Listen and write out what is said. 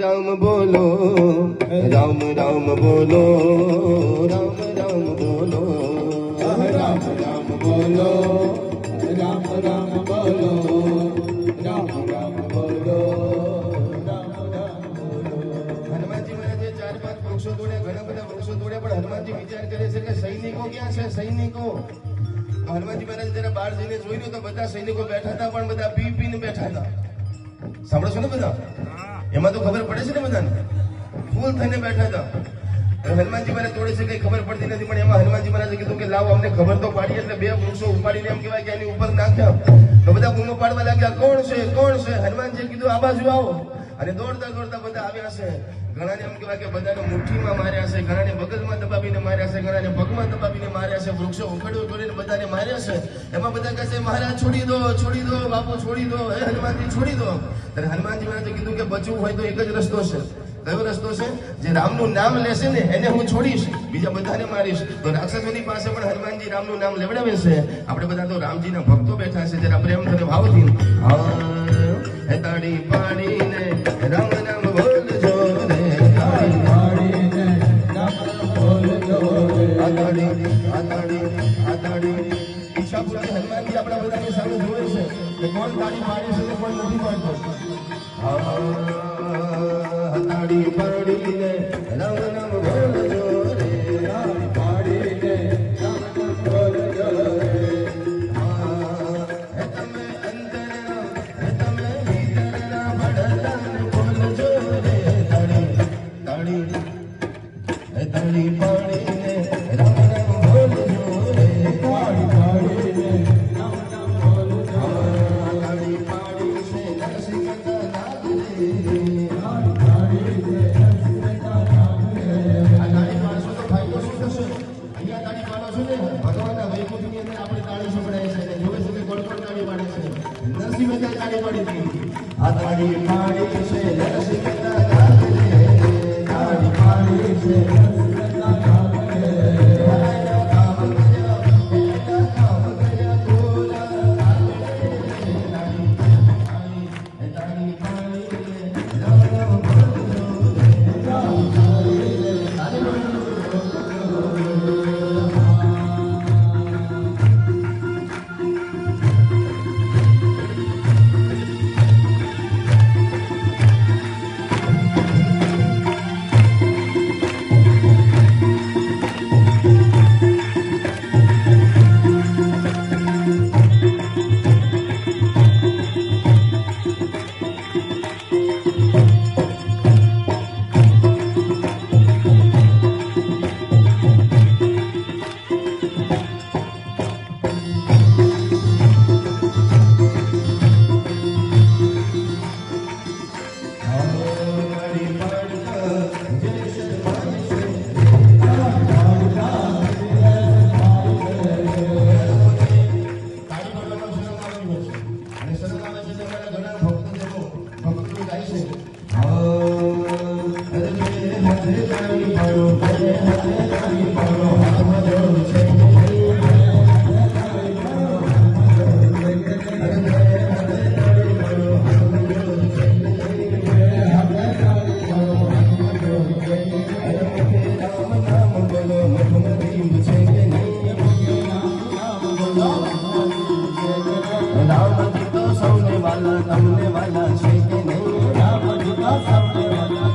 રામ બોલો, રામ રામ બોલો, રામ રામ બોલો, રામ રામ બોલો, રામ રામ બોલો, રામ રામ બોલો, રામ રામ બોલો. હનુમાનજી મહારાજે 4-5 વૃક્ષો તોડ્યા, ઘણા બધા વૃક્ષો તોડ્યા, પણ હનુમાનજી વિચાર કરે છે કે સૈનિકો ક્યાં છે, સૈનિકો. હનુમાનજી મહારાજ જયારે બહાર જઈને જોયું તો બધા સૈનિકો બેઠા હતા, પણ બધા પી પીને બેઠા હતા. સાંભળો છો ને બધા? એમાં તો ખબર પડે છે ને બધાને, ફૂલ થઈને બેઠા હતા. હનુમાનજી મહારાજ તોડે છે કઈ ખબર પડતી નથી, પણ એમાં હનુમાનજી મહારાજે કીધું કે લાવો અમને ખબર તો પાડી. એટલે 2 વૃક્ષો ઉપાડીને એમ કહેવાય કે એની ઉપર નાખ્યા. તો બધા બૂમો પાડવા લાગ્યા, કોણ છે, કોણ છે? હનુમાનજીએ કીધું આ બાજુ આવો. અને દોડતા દોડતા બધા આવ્યા છે. ઘણાને એમ કહેવાય કે બધાને મુઠ્ઠીમાં માર્યા છે, ઘણાને બગલમાં દબાવીને માર્યા છે, ઘણાને પગમાં દબાવીને માર્યા છે, વૃક્ષો ઉખેડો કરીને બધાને માર્યા છે. એમાં બધા કહે છે મહારાજ છોડી દો, છોડી દો, બાપુ છોડી દો, હે હનુમાનજી છોડી દો. ત્યારે હનુમાનજી મહારાજે કીધું કે બચવું હોય તો એક જ રસ્તો છે. કયો રસ્તો છે? જે રામનું નામ લેશે ને એને હું છોડીશ, બીજા બધાને મારીશ. તો રાક્ષસોની પાસે પણ હનુમાનજી રામનું નામ લેવડાવે છે. આપણે બધા તો રામજીના ભક્તો બેઠા છે, જરા પ્રેમ અને ભાવથી તાળી પાડીને રામ નામ બોલજો રે, તાળી પાડીને રામ રામ બોલજો રે. આ તાળી ઈચ્છા પૂરી હનુમાનજી આપણા બધાની સામે જોવે છે કે કોણ તાળી પાડે છે ને કોણ નથી પાડતો. તાળી પાડીને રામ નામ બોલજો રે, તાળી પાડીને રામ નામ બોલજો રે. તમે અંતરના તમે ભીતરના ભડતન બોલજો રે. તાળી પાડીને રામ નામ બોલજો રે, તાળી પાડીને રામ નામ બોલજો રે. તાળી પાડી છે નરસિંહના નામ રે. તાળી પાડીને નરસિંહના નામ રે. આ તાળી પાડશો તો ફાયદો શું થશે? અહીંયા તાળી પાડો છો ને ભગવાનના વૈકુંઠની અંદર આપણે તાળી સંભળાય છે, જોવે છે કે કોણ કોણ તાળી પાડે છે. નરસિંહ મહેતા તાળી પાડી હતી. આ તાળી પાડી છે નરસિંહના નામ રે, તાળી પાડી છે નરસિંહના નામ રે. કામ કર્યા બોલા તાળી પાડી રામ નામ બોલજો રે. રામજી તો સૌને વાલા તમને વાલા છે કે નહીં? રામજી તો સૌને વાલા